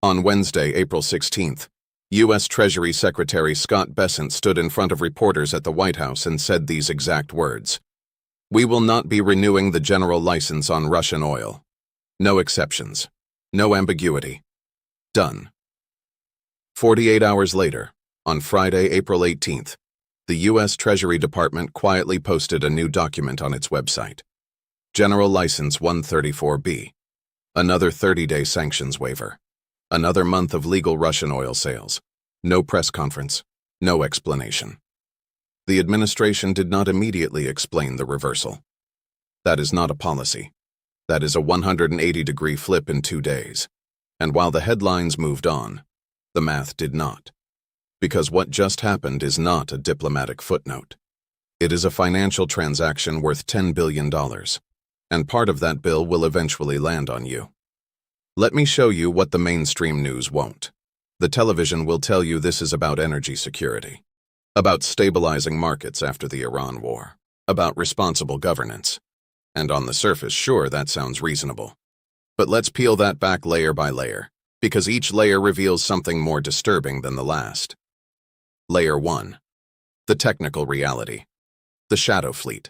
On Wednesday, April 16th, U.S. Treasury Secretary Scott Bessent stood in front of reporters at the White House and said these exact words: "We will not be renewing the general license on Russian oil. No exceptions. No ambiguity. Done." 48 hours later, on Friday, April 18th, the U.S. Treasury Department quietly posted a new document on its website. General License 134B. Another 30-day sanctions waiver. Another month of legal Russian oil sales. No press conference. No explanation. The administration did not immediately explain the reversal. That is not a policy. That is a 180-degree flip in 2 days. And while the headlines moved on, the math did not. Because what just happened is not a diplomatic footnote. It is a financial transaction worth $10 billion. And part of that bill will eventually land on you. Let me show you what the mainstream news won't. The television will tell you this is about energy security, about stabilizing markets after the Iran war, about responsible governance. And on the surface, sure, that sounds reasonable. But let's peel that back layer by layer, because each layer reveals something more disturbing than the last. Layer 1. The technical reality. The shadow fleet.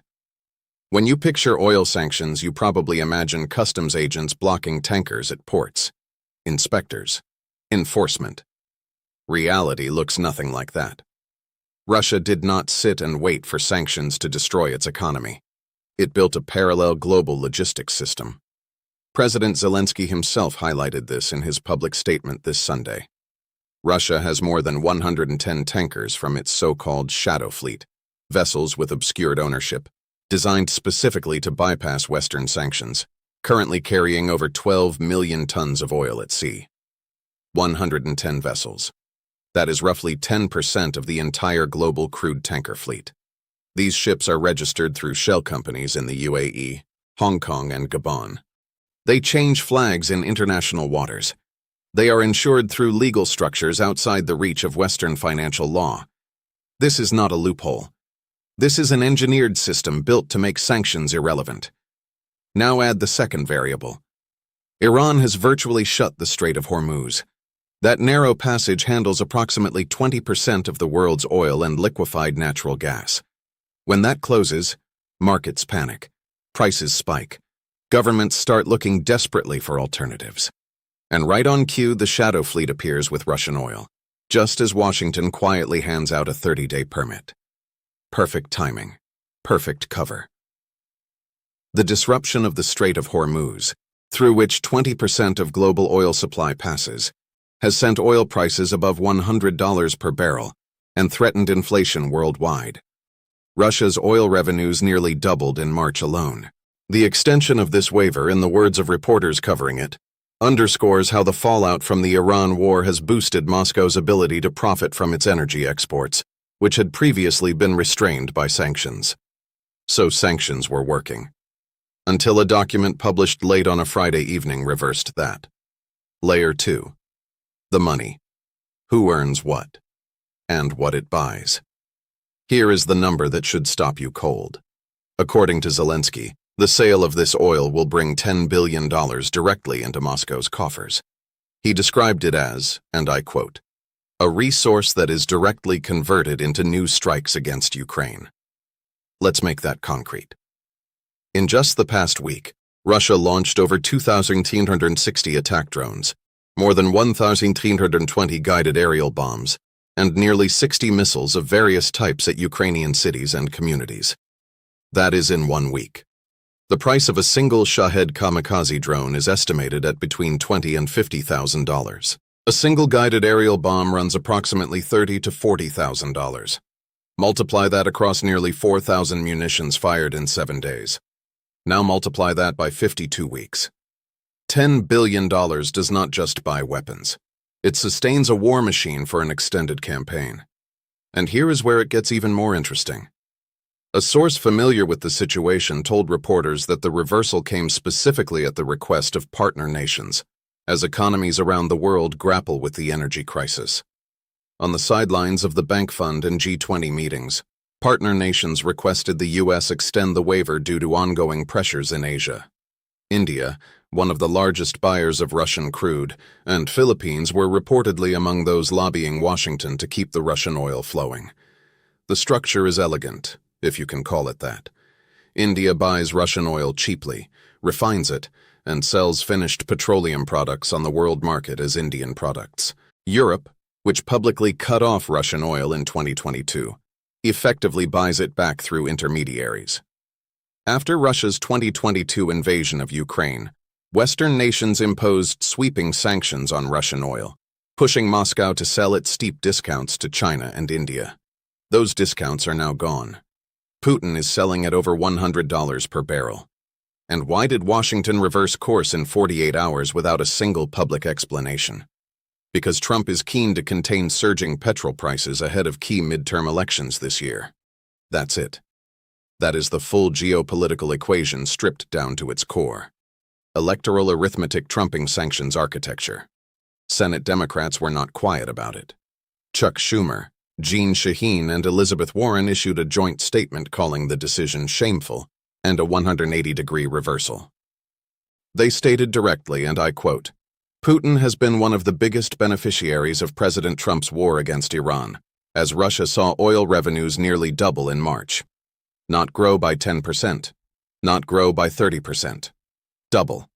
When you picture oil sanctions, you probably imagine customs agents blocking tankers at ports, inspectors, enforcement. Reality looks nothing like that. Russia did not sit and wait for sanctions to destroy its economy. It built a parallel global logistics system. President Zelensky himself highlighted this in his public statement this Sunday. Russia has more than 110 tankers from its so-called shadow fleet, vessels with obscured ownership, designed specifically to bypass Western sanctions, currently carrying over 12 million tons of oil at sea. 110 vessels. That is roughly 10% of the entire global crude tanker fleet. These ships are registered through shell companies in the UAE, Hong Kong, and Gabon. They change flags in international waters. They are insured through legal structures outside the reach of Western financial law. This is not a loophole. This is an engineered system built to make sanctions irrelevant. Now add the second variable. Iran has virtually shut the Strait of Hormuz. That narrow passage handles approximately 20% of the world's oil and liquefied natural gas. When that closes, markets panic, prices spike, governments start looking desperately for alternatives. And right on cue, the shadow fleet appears with Russian oil, just as Washington quietly hands out a 30-day permit. Perfect timing. Perfect cover. The disruption of the Strait of Hormuz, through which 20% of global oil supply passes, has sent oil prices above $100 per barrel and threatened inflation worldwide. Russia's oil revenues nearly doubled in March alone. The extension of this waiver, in the words of reporters covering it, underscores how the fallout from the Iran war has boosted Moscow's ability to profit from its energy exports, which had previously been restrained by sanctions. So sanctions were working. Until a document published late on a Friday evening reversed that. Layer 2. The money. Who earns what? And what it buys. Here is the number that should stop you cold. According to Zelensky, the sale of this oil will bring $10 billion directly into Moscow's coffers. He described it as, and I quote, "a resource that is directly converted into new strikes against Ukraine." Let's make that concrete. In just the past week, Russia launched over 2,360 attack drones, more than 1,320 guided aerial bombs, and nearly 60 missiles of various types at Ukrainian cities and communities. That is in 1 week. The price of a single Shahed kamikaze drone is estimated at between $20,000 and $50,000. A single guided aerial bomb runs approximately $30,000 to $40,000. Multiply that across nearly 4,000 munitions fired in 7 days. Now multiply that by 52 weeks. $10 billion does not just buy weapons. It sustains a war machine for an extended campaign. And here is where it gets even more interesting. A source familiar with the situation told reporters that the reversal came specifically at the request of partner nations, as economies around the world grapple with the energy crisis. On the sidelines of the Bank Fund and G20 meetings, partner nations requested the U.S. extend the waiver due to ongoing pressures in Asia. India, one of the largest buyers of Russian crude, and Philippines were reportedly among those lobbying Washington to keep the Russian oil flowing. The structure is elegant, if you can call it that. India buys Russian oil cheaply, refines it, and sells finished petroleum products on the world market as Indian products. Europe, which publicly cut off Russian oil in 2022, effectively buys it back through intermediaries. After Russia's 2022 invasion of Ukraine, Western nations imposed sweeping sanctions on Russian oil, pushing Moscow to sell at steep discounts to China and India. Those discounts are now gone. Putin is selling at over $100 per barrel. And why did Washington reverse course in 48 hours without a single public explanation? Because Trump is keen to contain surging petrol prices ahead of key midterm elections this year. That's it. That is the full geopolitical equation stripped down to its core. Electoral arithmetic trumping sanctions architecture. Senate Democrats were not quiet about it. Chuck Schumer, Jeanne Shaheen, and Elizabeth Warren issued a joint statement calling the decision shameful and a 180-degree reversal. They stated directly, and I quote, "Putin has been one of the biggest beneficiaries of President Trump's war against Iran, as Russia saw oil revenues nearly double in March. Not grow by 10%, not grow by 30%. Double.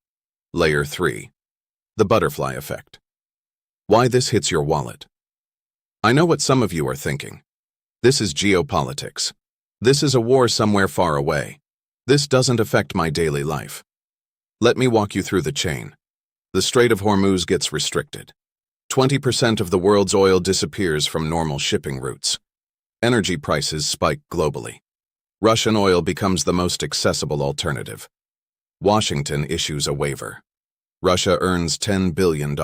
Layer 3. The butterfly effect. Why this hits your wallet. I know what some of you are thinking. This is geopolitics. This is a war somewhere far away. This doesn't affect my daily life. Let me walk you through the chain. The Strait of Hormuz gets restricted. 20% of the world's oil disappears from normal shipping routes. Energy prices spike globally. Russian oil becomes the most accessible alternative. Washington issues a waiver. Russia earns $10 billion.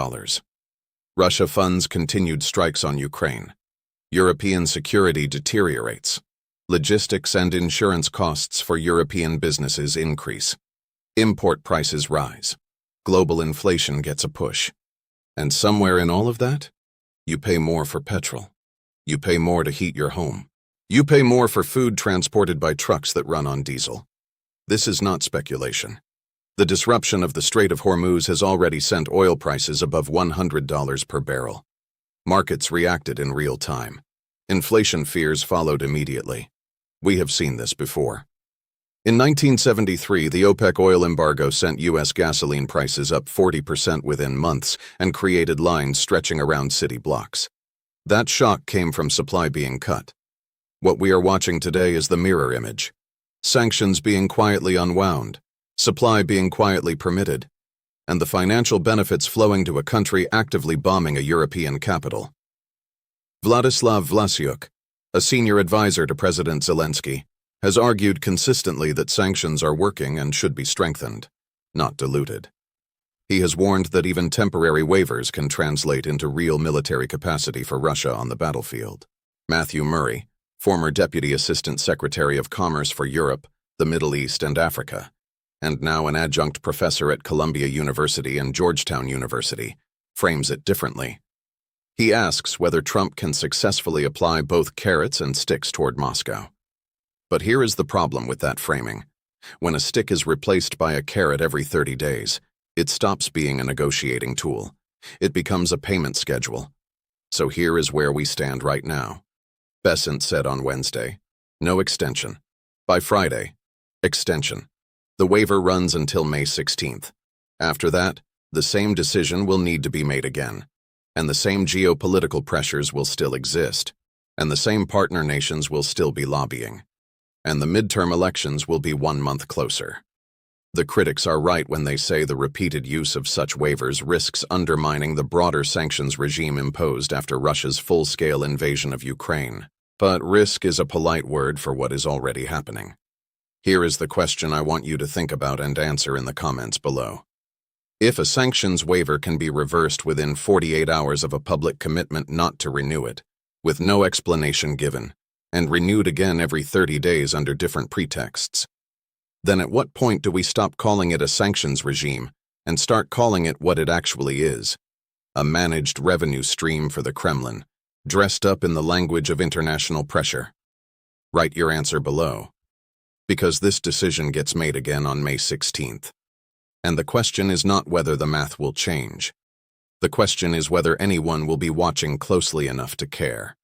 Russia funds continued strikes on Ukraine. European security deteriorates. Logistics and insurance costs for European businesses increase. Import prices rise. Global inflation gets a push. And somewhere in all of that, you pay more for petrol. You pay more to heat your home. You pay more for food transported by trucks that run on diesel. This is not speculation. The disruption of the Strait of Hormuz has already sent oil prices above $100 per barrel. Markets reacted in real time. Inflation fears followed immediately. We have seen this before. In 1973, the OPEC oil embargo sent U.S. gasoline prices up 40% within months and created lines stretching around city blocks. That shock came from supply being cut. What we are watching today is the mirror image. Sanctions being quietly unwound, supply being quietly permitted, and the financial benefits flowing to a country actively bombing a European capital. Vladislav Vlasyuk, a senior advisor to President Zelensky, has argued consistently that sanctions are working and should be strengthened, not diluted. He has warned that even temporary waivers can translate into real military capacity for Russia on the battlefield. Matthew Murray, former Deputy Assistant Secretary of Commerce for Europe, the Middle East, and Africa, and now an adjunct professor at Columbia University and Georgetown University, frames it differently. He asks whether Trump can successfully apply both carrots and sticks toward Moscow. But here is the problem with that framing. When a stick is replaced by a carrot every 30 days, it stops being a negotiating tool. It becomes a payment schedule. So here is where we stand right now. Bessent said on Wednesday, no extension. By Friday, extension. The waiver runs until May 16th. After that, the same decision will need to be made again, and the same geopolitical pressures will still exist, and the same partner nations will still be lobbying, and the midterm elections will be 1 month closer. The critics are right when they say the repeated use of such waivers risks undermining the broader sanctions regime imposed after Russia's full-scale invasion of Ukraine. But risk is a polite word for what is already happening. Here is the question I want you to think about and answer in the comments below. If a sanctions waiver can be reversed within 48 hours of a public commitment not to renew it, with no explanation given, and renewed again every 30 days under different pretexts, then at what point do we stop calling it a sanctions regime and start calling it what it actually is? A managed revenue stream for the Kremlin, dressed up in the language of international pressure? Write your answer below, because this decision gets made again on May 16th. And the question is not whether the math will change. The question is whether anyone will be watching closely enough to care.